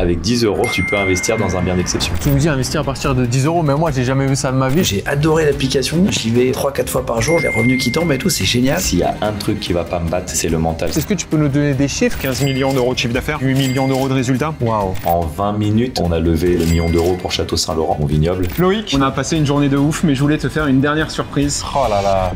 avec 10 €, tu peux investir dans un bien d'exception. Tu me dis investir à partir de 10 €, mais moi j'ai jamais vu ça de ma vie. J'ai adoré l'application, j'y vais 3-4 fois par jour, les revenus qui tombent et tout, c'est génial. S'il y a un truc qui va pas me battre, c'est le mental. Est-ce que tu peux nous donner des chiffres? 15 millions d'euros de chiffre d'affaires, 8 millions d'euros de résultats. Waouh. En 20 minutes, on a levé le million d'euros pour Château Saint-Laurent, mon vignoble. Loïc, on a passé une journée de ouf, mais je voulais te faire une dernière surprise. Oh là là.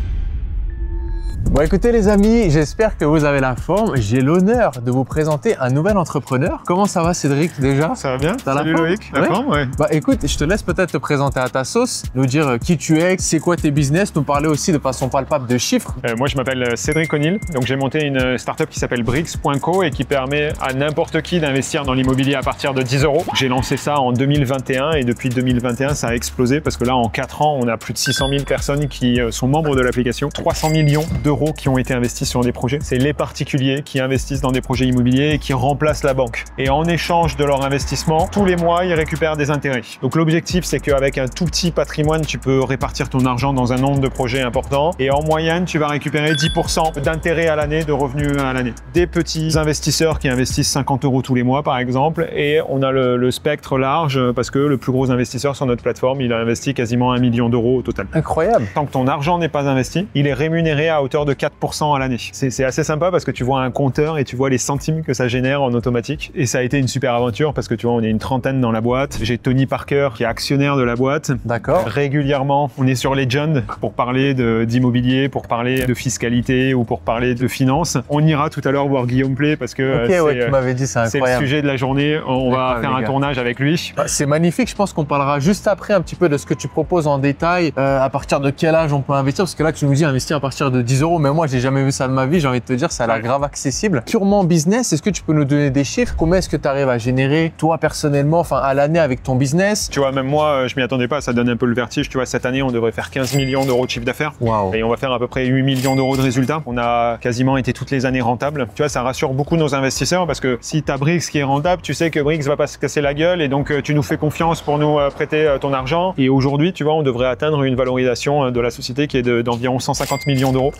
Bon écoutez les amis, j'espère que vous avez la forme. J'ai l'honneur de vous présenter un nouvel entrepreneur. Comment ça va Cédric déjà? Ça va bien? T'as la Salut forme? Loïc, la forme, ouais. Bah écoute, je te laisse peut-être te présenter à ta sauce, nous dire qui tu es, c'est quoi tes business, nous parler aussi de façon palpable de chiffres. Moi je m'appelle Cédric O'Neill, donc j'ai monté une startup qui s'appelle Brix.co et qui permet à n'importe qui d'investir dans l'immobilier à partir de 10 €. J'ai lancé ça en 2021 et depuis 2021 ça a explosé parce que là en 4 ans on a plus de 600 000 personnes qui sont membres de l'application, 300 millions d'euros qui ont été investis sur des projets. C'est les particuliers qui investissent dans des projets immobiliers et qui remplacent la banque. Et en échange de leur investissement, tous les mois, ils récupèrent des intérêts. Donc l'objectif, c'est qu'avec un tout petit patrimoine, tu peux répartir ton argent dans un nombre de projets important. Et en moyenne, tu vas récupérer 10% d'intérêts à l'année, de revenus à l'année. Des petits investisseurs qui investissent 50 € tous les mois, par exemple. Et on a le spectre large parce que le plus gros investisseur sur notre plateforme, il a investi quasiment 1 million d'euros au total. Incroyable. Tant que ton argent n'est pas investi, il est rémunéré à hauteur de 4% à l'année. C'est assez sympa parce que tu vois un compteur et tu vois les centimes que ça génère en automatique. Et ça a été une super aventure parce que tu vois, on est une trentaine dans la boîte. J'ai Tony Parker qui est actionnaire de la boîte. D'accord. Régulièrement, on est sur Legend pour parler d'immobilier, pour parler de fiscalité ou pour parler de finance. On ira tout à l'heure voir Guillaume Play parce que tu m'avais dit, c'est incroyable. C'est le sujet de la journée. On va faire un tournage avec lui. C'est magnifique. Je pense qu'on parlera juste après un petit peu de ce que tu proposes en détail. À partir de quel âge on peut investir? Parce que là, tu nous dis investir à partir de 10 €. Mais moi, j'ai jamais vu ça de ma vie, j'ai envie de te dire, ça a l'air grave accessible. Purement business, est-ce que tu peux nous donner des chiffres? Combien est-ce que tu arrives à générer, toi personnellement, enfin à l'année avec ton business? Tu vois, même moi, je m'y attendais pas, ça donne un peu le vertige. Tu vois, cette année, on devrait faire 15 millions d'euros de chiffre d'affaires. Waouh. Et on va faire à peu près 8 millions d'euros de résultats. On a quasiment été toutes les années rentables. Tu vois, ça rassure beaucoup nos investisseurs parce que si tu as Brix qui est rentable, tu sais que Brix va pas se casser la gueule et donc tu nous fais confiance pour nous prêter ton argent. Et aujourd'hui, tu vois, on devrait atteindre une valorisation de la société qui est d'environ 150 millions d'euros.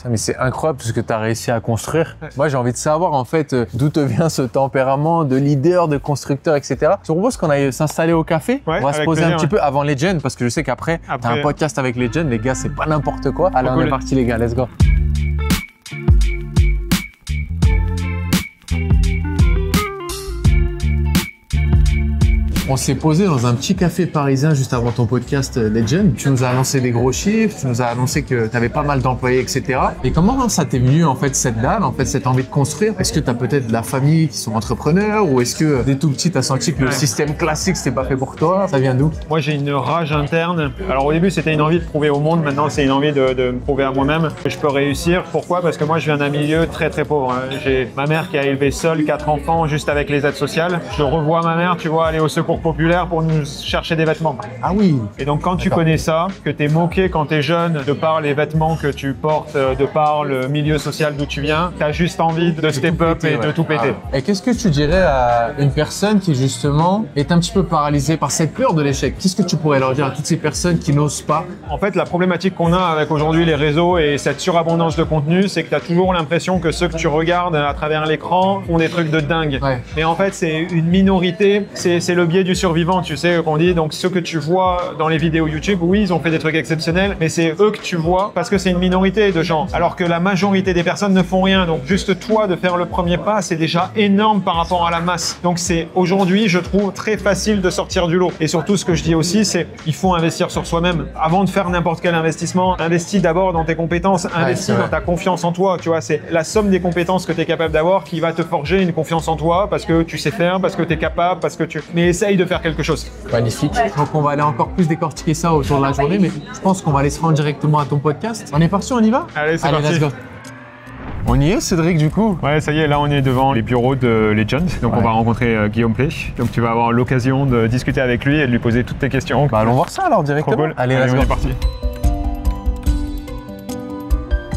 Mais c'est incroyable ce que tu as réussi à construire. Moi, j'ai envie de savoir en fait d'où te vient ce tempérament de leader, de constructeur, etc. Je te propose qu'on aille s'installer au café. Ouais, on va se poser un petit peu avant Legend parce que je sais qu'après, tu as un podcast avec Legend. Les gars, c'est pas n'importe quoi. Allez, on est parti les gars, let's go. On s'est posé dans un petit café parisien juste avant ton podcast Legend. Tu nous as annoncé des gros chiffres, tu nous as annoncé que tu avais pas mal d'employés, etc. Et comment ça t'est venu en fait cette dalle, en fait cette envie de construire? Est-ce que tu as peut-être de la famille qui sont entrepreneurs ou est-ce que dès tout petit tu as senti que le système classique c'était pas fait pour toi? Ça vient d'où? Moi j'ai une rage interne. Alors au début c'était une envie de prouver au monde, maintenant c'est une envie de me prouver à moi-même que je peux réussir. Pourquoi? Parce que moi je viens d'un milieu très très pauvre. J'ai ma mère qui a élevé seule 4 enfants juste avec les aides sociales. Je revois ma mère, tu vois, aller au secours populaire pour nous chercher des vêtements. Ah oui. Et donc quand tu connais ça, que tu es moqué quand tu es jeune de par les vêtements que tu portes, de par le milieu social d'où tu viens, tu as juste envie de step up et de tout péter. Et qu'est-ce que tu dirais à une personne qui justement est un petit peu paralysée par cette peur de l'échec? Qu'est-ce que tu pourrais leur dire à toutes ces personnes qui n'osent pas? En fait, la problématique qu'on a avec aujourd'hui les réseaux et cette surabondance de contenu, c'est que tu as toujours l'impression que ceux que tu regardes à travers l'écran font des trucs de dingue. Ouais. Mais en fait, c'est une minorité, c'est le biais du survivant, tu sais, qu'on dit. Donc ceux que tu vois dans les vidéos YouTube, oui, ils ont fait des trucs exceptionnels, mais c'est eux que tu vois parce que c'est une minorité de gens. Alors que la majorité des personnes ne font rien. Donc juste toi de faire le premier pas, c'est déjà énorme par rapport à la masse. Donc c'est aujourd'hui, je trouve, très facile de sortir du lot. Et surtout, ce que je dis aussi, c'est il faut investir sur soi-même. Avant de faire n'importe quel investissement, investis d'abord dans tes compétences, investis dans ta confiance en toi. Tu vois, c'est la somme des compétences que tu es capable d'avoir qui va te forger une confiance en toi parce que tu sais faire, parce que tu es capable, parce que tu... Mais essaye de faire quelque chose. Magnifique. Donc on va aller encore plus décortiquer ça autour de la journée, mais je pense qu'on va aller se rendre directement à ton podcast. On est parti, on y va? Allez, c'est parti. Let's go. On y est, Cédric, du coup? Ouais, ça y est, là on est devant les bureaux de Legend. Donc on va rencontrer Guillaume Play. Donc tu vas avoir l'occasion de discuter avec lui et de lui poser toutes tes questions. Bah allons voir ça alors directement. Trop cool. Allez, on let's est go. parti.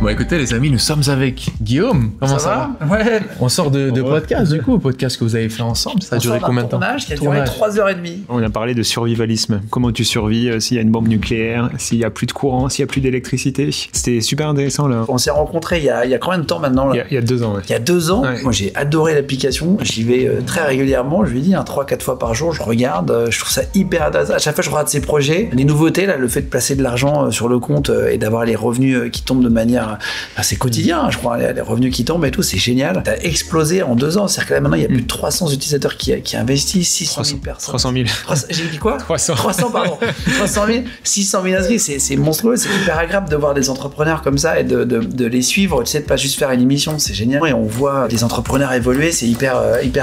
Bon, écoutez, les amis, nous sommes avec Guillaume. Comment ça va? Ouais. On sort de podcast, du coup, podcast que vous avez fait ensemble. Ça a duré combien de temps? Tournage qui a duré 3h30. On a parlé de survivalisme. Comment tu survis s'il y a une bombe nucléaire, s'il n'y a plus de courant, s'il n'y a plus d'électricité. C'était super intéressant là. On s'est rencontrés il y a combien de temps maintenant là? Il y a 2 ans, ouais. Il y a 2 ans. Ouais. Moi, j'ai adoré l'application. J'y vais très régulièrement. Je lui ai dit 3-4 fois par jour. Je regarde. Je trouve ça hyper intéressant. À chaque fois, je regarde ses projets. Les nouveautés, là, le fait de placer de l'argent sur le compte et d'avoir les revenus qui tombent de manière assez quotidienne, je crois, les revenus qui tombent et tout, c'est génial. T'as explosé en 2 ans. C'est-à-dire que là, maintenant, il y a plus de 300 utilisateurs qui investissent, 600 000 personnes. 300 000. J'ai dit quoi? 300. 300, 000, 600 000 inscrits, c'est monstrueux, c'est hyper agréable de voir des entrepreneurs comme ça et de les suivre, tu sais, de pas juste faire une émission, c'est génial. Et on voit des entrepreneurs évoluer, c'est hyper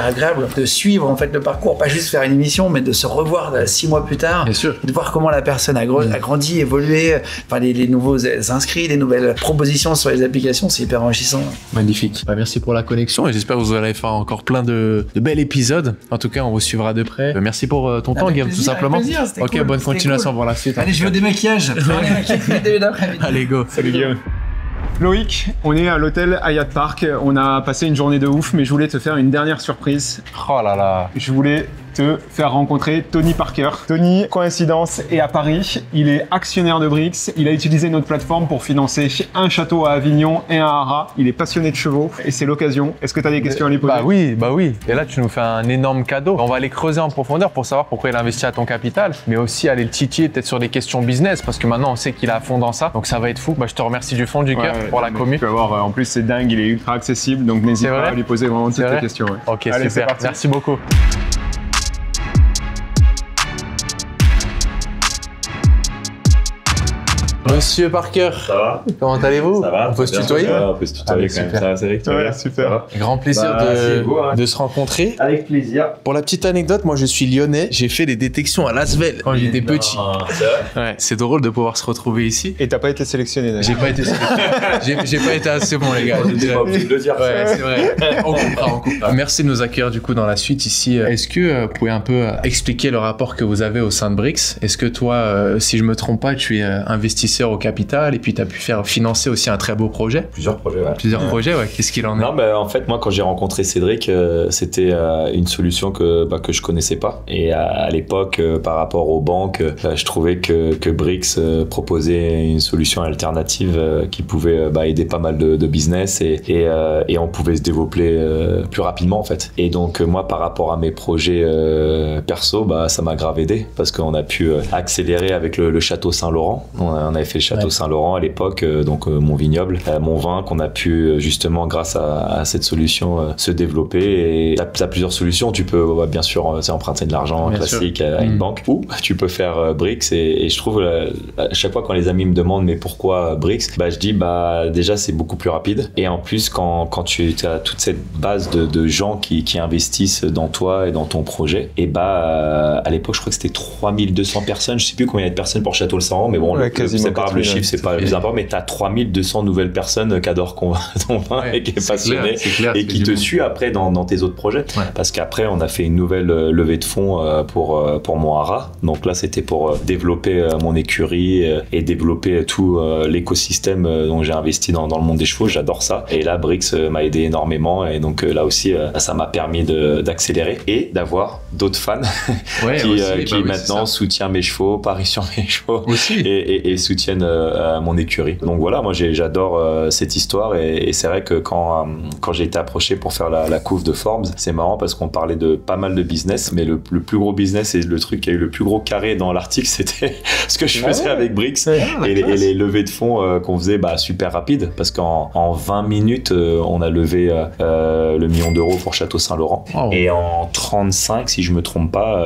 agréable de suivre en fait le parcours, pas juste faire une émission, mais de se revoir 6 mois plus tard, Bien sûr. de voir comment la personne a grandi, évolué, enfin les nouveaux inscrits, les nouvelles propositions sur les applications, c'est hyper enrichissant. Magnifique. Bah, merci pour la connexion et j'espère que vous aurez fait encore plein de bels épisodes. En tout cas, on vous suivra de près. Merci pour ton temps, Guillaume, tout simplement. Avec plaisir, c'était Ok, cool, bonne c'était continuation cool. pour la suite. Allez, je vais au démaquillage. Allez, go. Salut Guillaume. Loïc, on est à l'hôtel Hyatt Park. On a passé une journée de ouf, mais je voulais te faire une dernière surprise. Oh là là. Je voulais te faire rencontrer Tony Parker. Tony, coïncidence, est à Paris. Il est actionnaire de Brix. Il a utilisé notre plateforme pour financer un château à Avignon et un à Arras. Il est passionné de chevaux et c'est l'occasion. Est-ce que tu as des questions à lui poser? Bah oui. Et là, tu nous fais un énorme cadeau. On va aller creuser en profondeur pour savoir pourquoi il investit à ton capital, mais aussi aller le titiller peut-être sur des questions business, parce que maintenant, on sait qu'il est à fond dans ça. Donc, ça va être fou. Bah, je te remercie du fond du cœur pour la commu. Tu vas voir, en plus, c'est dingue. Il est ultra accessible. Donc, n'hésite C'est pas vrai à lui poser vraiment toutes C'est tes vrai questions. Ouais. Ok, Allez, c'est super. parti. Merci beaucoup. Monsieur Parker, Ça va? comment allez-vous? Ça va? On peut se Bien tutoyer? sûr, on peut se tutoyer Allez, quand même. super. Ça va, Cédric? Tu vas Ouais, bien? super. Ça va? Grand plaisir Bah, c'est beau, hein. de se rencontrer. Avec plaisir. Pour la petite anecdote, moi je suis lyonnais, j'ai fait des détections à Lasvel quand j'étais petit. C'est vrai? Ouais, c'est drôle de pouvoir se retrouver ici. Et t'as pas été sélectionné d'ailleurs. J'ai pas été j'ai pas été assez bon les gars. T'es pas obligé de le dire. Ouais, c'est vrai. On coupera. Merci de nous accueillir du coup dans la suite ici. Est-ce que vous pouvez un peu expliquer le rapport que vous avez au sein de Brix? Est-ce que toi, si je me trompe pas, tu es investisseur au capital et puis tu as pu faire financer aussi un très beau projet? Plusieurs projets, ouais. Plusieurs projets, ouais. Qu'est-ce qu'il en est? Non, mais en fait, moi, quand j'ai rencontré Cédric, c'était une solution que je connaissais pas. Et à l'époque, par rapport aux banques, je trouvais que Brix proposait une solution alternative qui pouvait aider pas mal de business et on pouvait se développer plus rapidement, en fait. Et donc, moi, par rapport à mes projets perso, ça m'a grave aidé parce qu'on a pu accélérer avec le Château Saint-Laurent. On avait fait le Château Saint-Laurent à l'époque, donc mon vignoble, mon vin qu'on a pu justement grâce à cette solution se développer. Et t'as plusieurs solutions. Tu peux bien sûr emprunter de l'argent Bien classique sûr. à une banque, ou tu peux faire Brix. Et je trouve à chaque fois quand les amis me demandent mais pourquoi Brix, je dis déjà c'est beaucoup plus rapide. Et en plus quand tu as toute cette base de gens qui investissent dans toi et dans ton projet, et à l'époque je crois que c'était 3200 personnes. Je sais plus combien il y a de personnes pour Château le Saint-Laurent, mais bon, Ouais, c'est pas grave, le 4000, chiffre c'est pas le plus important, mais t'as 3200 nouvelles personnes qui adorent ton vin et qui est passionné et qui te suit après dans tes autres projets. Ouais. Parce qu'après on a fait une nouvelle levée de fonds pour mon Hara. Donc là c'était pour développer mon écurie et développer tout l'écosystème dont j'ai investi dans le monde des chevaux. J'adore ça. Et là Brix m'a aidé énormément et donc là aussi ça m'a permis d'accélérer et d'avoir d'autres fans qui maintenant soutiennent mes chevaux, parient sur mes chevaux aussi. et soutiennent mon écurie. Donc voilà, moi j'adore cette histoire et c'est vrai que quand j'ai été approché pour faire la couve de Forbes, c'est marrant parce qu'on parlait de pas mal de business, mais le plus gros business et le truc qui a eu le plus gros carré dans l'article, c'était ce que je faisais avec Brix et les levées de fonds qu'on faisait super rapide parce qu'en 20 minutes on a levé le million d'euros pour Château Saint-Laurent et en 35 si je me trompe pas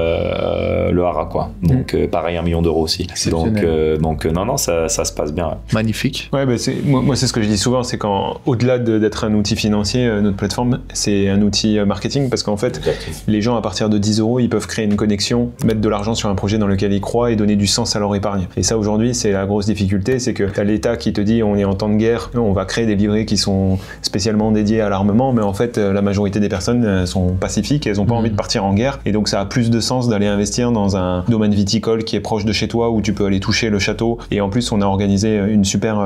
le Hara quoi. Donc pareil 1 million d'euros aussi. Donc non ça se passe bien. Magnifique. Ouais, moi c'est ce que je dis souvent, c'est qu'au-delà d'être un outil financier, notre plateforme, c'est un outil marketing parce qu'en fait, les gens à partir de 10 euros, ils peuvent créer une connexion, mettre de l'argent sur un projet dans lequel ils croient et donner du sens à leur épargne. Et ça aujourd'hui, c'est la grosse difficulté, c'est que t'as l'État qui te dit on est en temps de guerre, on va créer des livrets qui sont spécialement dédiés à l'armement, mais en fait la majorité des personnes sont pacifiques, elles ont pas envie de partir en guerre et donc ça a plus de sens d'aller investir dans un domaine viticole qui est proche de chez toi où tu peux aller toucher le château et en plus, on a organisé une super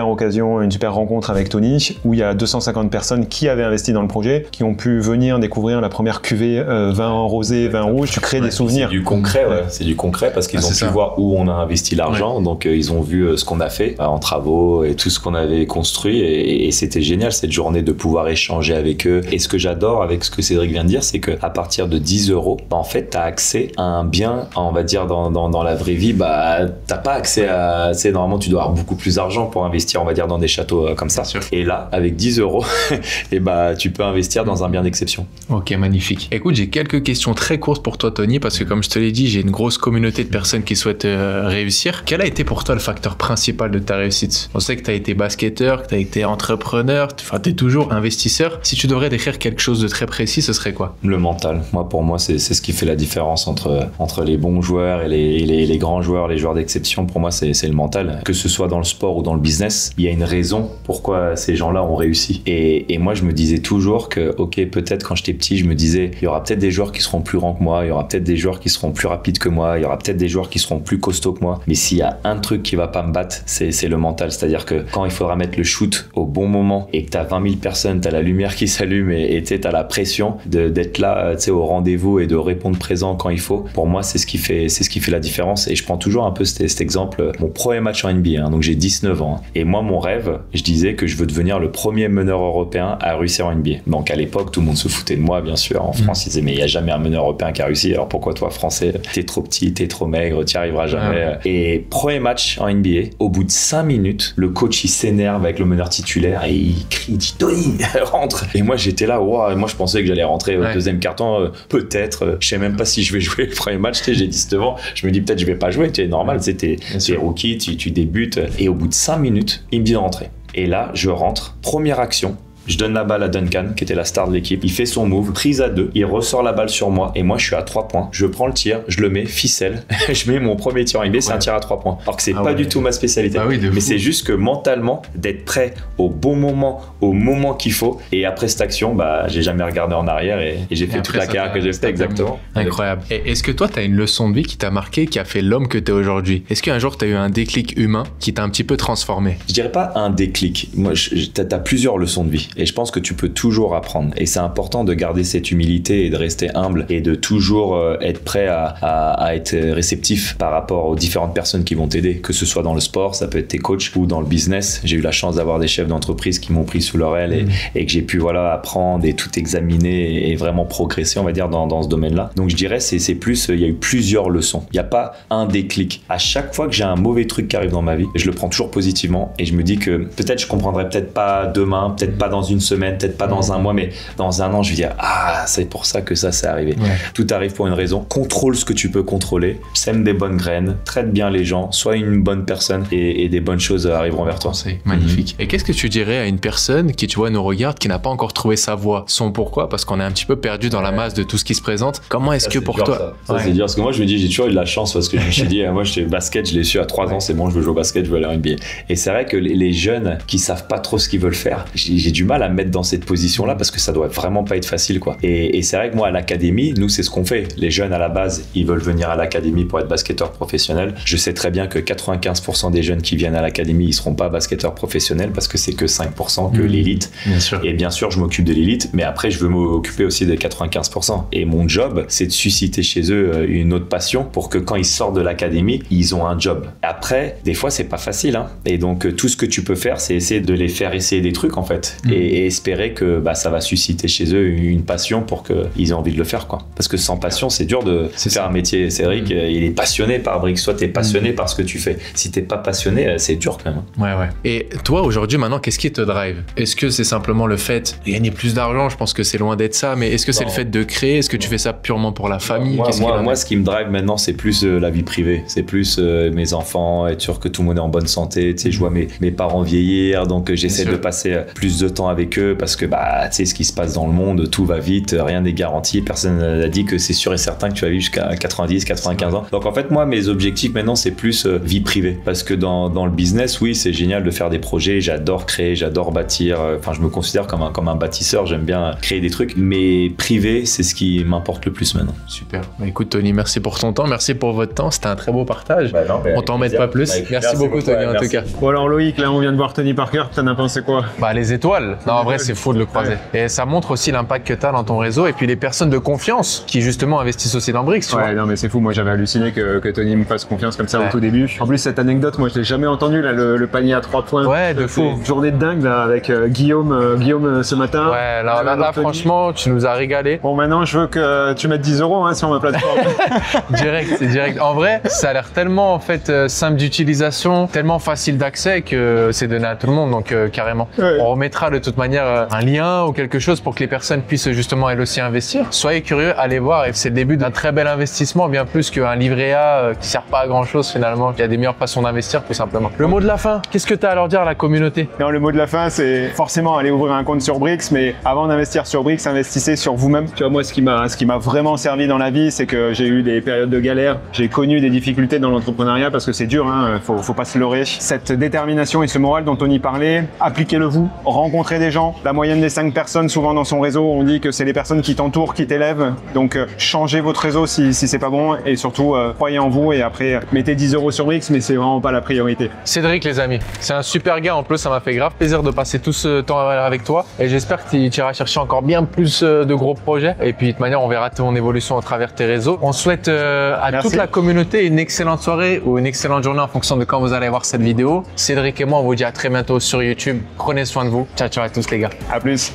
occasion, une super rencontre avec Tony, où il y a 250 personnes qui avaient investi dans le projet, qui ont pu venir découvrir la première cuvée vin rosé, vin rouge. Tu crées des souvenirs. C'est du concret, c'est du concret parce qu'ils ont pu voir où on a investi l'argent. Donc ils ont vu ce qu'on a fait en travaux et tout ce qu'on avait construit. Et c'était génial cette journée de pouvoir échanger avec eux. Et ce que j'adore avec ce que Cédric vient de dire, c'est qu'à partir de 10 €, en fait, tu as accès à un bien, on va dire, dans la vraie vie. T'as pas accès à. Normalement, tu dois avoir beaucoup plus d'argent pour investir, on va dire, dans des châteaux comme ça. Et là, avec 10 €, et tu peux investir dans un bien d'exception. Ok, magnifique. Écoute, j'ai quelques questions très courtes pour toi, Tony, parce que comme je te l'ai dit, j'ai une grosse communauté de personnes qui souhaitent réussir. Quel a été pour toi le facteur principal de ta réussite? On sait que tu as été basketteur, que tu as été entrepreneur, tu es toujours investisseur. Si tu devrais décrire quelque chose de très précis, ce serait quoi? Le mental. Pour moi, c'est ce qui fait la différence entre les bons joueurs et les grands joueurs, les joueurs d'exception. Pour moi, c'est le mental. Que ce soit dans le sport ou dans le business, il y a une raison pourquoi ces gens-là ont réussi. Et moi, je me disais toujours que, ok, peut-être quand j'étais petit, je me disais, il y aura peut-être des joueurs qui seront plus grands que moi, il y aura peut-être des joueurs qui seront plus rapides que moi, il y aura peut-être des joueurs qui seront plus costauds que moi. Mais s'il y a un truc qui va pas me battre, c'est le mental. C'est-à-dire que quand il faudra mettre le shoot au bon moment et que t'as 20 000 personnes, t'as la lumière qui s'allume et t'as la pression d'être là, au rendez-vous et de répondre présent quand il faut. Pour moi, c'est ce qui fait la différence. Et je prends toujours un peu cet exemple. Mon premier match en NBA, donc j'ai 19 ans. Et moi, mon rêve, je disais que je veux devenir le premier meneur européen à réussir en NBA. Donc à l'époque, tout le monde se foutait de moi, bien sûr. En France, ils disaient, mais il n'y a jamais un meneur européen qui a réussi. Alors pourquoi toi, Français, t'es trop petit, t'es trop maigre, t'y arriveras jamais. Et premier match en NBA, au bout de 5 minutes, le coach, il s'énerve avec le meneur titulaire et il crie, il dit, Tony, rentre. Et moi, j'étais là, waouh, moi, je pensais que j'allais rentrer au deuxième carton, peut-être. Je sais même pas si je vais jouer le premier match. J'ai 19 ans. Je me dis, peut-être, je vais pas jouer. C'est normal, t'es rookie, tu débutes. Et au bout de 5 minutes, il me dit de rentrer. Et là, je rentre. Première action. Je donne la balle à Duncan, qui était la star de l'équipe. Il fait son move, prise à 2. Il ressort la balle sur moi. Et moi, je suis à 3 points. Je prends le tir, je le mets, ficelle. Je mets mon premier tir en NBA, c'est un tir à 3 points. Alors que c'est pas du tout ma spécialité. Mais c'est juste que mentalement, d'être prêt au bon moment, au moment qu'il faut. Et après cette action, j'ai jamais regardé en arrière et j'ai fait toute la carrière que j'ai fait. Exactement. Incroyable. Et est-ce que toi, tu as une leçon de vie qui t'a marqué, qui a fait l'homme que tu es aujourd'hui? Est-ce qu'un jour, tu as eu un déclic humain qui t'a un petit peu transformé? Je dirais pas un déclic. Moi, t'as plusieurs leçons de vie. Et je pense que tu peux toujours apprendre. Et c'est important de garder cette humilité et de rester humble et de toujours être prêt à être réceptif par rapport aux différentes personnes qui vont t'aider. Que ce soit dans le sport, ça peut être tes coachs, ou dans le business. J'ai eu la chance d'avoir des chefs d'entreprise qui m'ont pris sous leur aile et que j'ai pu apprendre et tout examiner et vraiment progresser, on va dire, dans ce domaine-là. Donc je dirais, c'est plus, il y a eu plusieurs leçons. Il n'y a pas un déclic. À chaque fois que j'ai un mauvais truc qui arrive dans ma vie, je le prends toujours positivement et je me dis que peut-être je comprendrai peut-être pas demain, peut-être pas dans une semaine, peut-être pas dans un mois, mais dans un an, je vais dire, c'est pour ça que ça s'est arrivé. Tout arrive pour une raison. Contrôle ce que tu peux contrôler. Sème des bonnes graines. Traite bien les gens. Sois une bonne personne et des bonnes choses arriveront vers toi. C'est magnifique. Et qu'est-ce que tu dirais à une personne qui, tu vois, nous regarde, qui n'a pas encore trouvé sa voie, son pourquoi, parce qu'on est un petit peu perdu dans la masse de tout ce qui se présente. Comment est-ce que pour toi... Ça, c'est dur. Parce que moi, je me dis, j'ai toujours eu de la chance parce que je me suis dit, moi, j'étais basket, je l'ai su à 3 ans, c'est bon, je veux jouer au basket, je veux aller en NBA. Et c'est vrai que les jeunes qui savent pas trop ce qu'ils veulent faire, j'ai du mal à me mettre dans cette position-là parce que ça doit vraiment pas être facile, quoi. Et c'est vrai que moi, à l'académie, nous, c'est ce qu'on fait. Les jeunes, à la base, ils veulent venir à l'académie pour être basketteurs professionnels. Je sais très bien que 95% des jeunes qui viennent à l'académie, ils seront pas basketteurs professionnels parce que c'est que 5% que l'élite. Bien sûr. Et bien sûr, je m'occupe de l'élite, mais après, je veux m'occuper aussi des 95%. Et mon job, c'est de susciter chez eux une autre passion pour que quand ils sortent de l'académie, ils ont un job. Après, des fois, c'est pas facile, hein. Et donc, tout ce que tu peux faire, c'est essayer de les faire essayer des trucs, en fait. Et espérer que ça va susciter chez eux une passion pour qu'ils aient envie de le faire, quoi. Parce que sans passion, c'est dur de faire un métier. Cédric, il est passionné par Brix. Soit t'es passionné par ce que tu fais. Si t'es pas passionné, c'est dur quand même. Ouais. Et toi, aujourd'hui, maintenant, qu'est-ce qui te drive? Est-ce que c'est simplement le fait de gagner plus d'argent? Je pense que c'est loin d'être ça, mais est-ce que c'est le fait de créer? Est-ce que tu fais ça purement pour la famille? Moi, ce qui me drive maintenant, c'est plus la vie privée. C'est plus mes enfants, être sûr que tout le monde est en bonne santé. Tu sais, je vois mes parents vieillir, donc j'essaie de passer plus de temps temps avec eux parce que bah, tu sais ce qui se passe dans le monde, tout va vite, rien n'est garanti, personne n'a dit que c'est sûr et certain que tu vas vivre jusqu'à 90, 95 ans. Donc en fait, moi, mes objectifs maintenant, c'est plus vie privée. Parce que dans le business, oui, c'est génial de faire des projets, j'adore créer, j'adore bâtir. Enfin, je me considère comme un bâtisseur, j'aime bien créer des trucs. Mais privé, c'est ce qui m'importe le plus maintenant. Super. Bah, écoute, Tony, merci pour ton temps, merci pour votre temps. C'était un très beau partage. Bah non, On t'en met pas plus. Merci beaucoup, Tony, en tout cas. Bon alors Loïc, là on vient de voir Tony Parker, t'en as pensé quoi? Bah, les étoiles. Non, en vrai, c'est fou de le croiser. Et ça montre aussi l'impact que tu as dans ton réseau et puis les personnes de confiance qui, justement, investissent aussi dans Brix, tu vois. Ouais, non mais c'est fou, moi j'avais halluciné que Tony me fasse confiance comme ça Ouais. au tout début. En plus cette anecdote, moi je l'ai jamais entendue, là, le panier à 3 points. Ouais, de fou. C'est une journée de dingue là, avec Guillaume ce matin. Ouais, là, Tony. franchement, tu nous as régalé. Bon maintenant je veux que tu mettes 10 € hein, sur ma plateforme. Direct, c'est direct. En vrai, ça a l'air tellement en fait simple d'utilisation, tellement facile d'accès que c'est donné à tout le monde, donc carrément. Ouais. On remettra de toute manière un lien ou quelque chose pour que les personnes puissent justement elles aussi investir. Soyez curieux, allez voir, et c'est le début d'un très bel investissement, bien plus qu'un livret A qui sert pas à grand chose finalement. Il y a des meilleures façons d'investir tout simplement. Le mot de la fin, qu'est-ce que tu as à leur dire à la communauté? Non, le mot de la fin, c'est forcément aller ouvrir un compte sur Brix, mais avant d'investir sur Brix, investissez sur vous-même. Tu vois, moi, ce qui m'a vraiment servi dans la vie, c'est que j'ai eu des périodes de galère, j'ai connu des difficultés dans l'entrepreneuriat parce que c'est dur, hein, faut pas se leurrer. Cette détermination et ce moral dont Tony parlait, appliquez-le vous, rencontrez des gens. La moyenne des 5 personnes, souvent dans son réseau, on dit que c'est les personnes qui t'entourent, qui t'élèvent. Donc, changez votre réseau si c'est pas bon et surtout, croyez en vous et après, mettez 10 € sur Brix, mais c'est vraiment pas la priorité. Cédric, les amis, c'est un super gars. En plus, ça m'a fait grave plaisir de passer tout ce temps avec toi. Et j'espère que tu iras chercher encore bien plus de gros projets. Et puis, de toute manière, on verra ton évolution à travers tes réseaux. On souhaite à Merci. toute la communauté une excellente soirée ou une excellente journée en fonction de quand vous allez voir cette vidéo. Cédric et moi, on vous dit à très bientôt sur YouTube. Prenez soin de vous. Ciao, ciao à tous, les gars. À plus.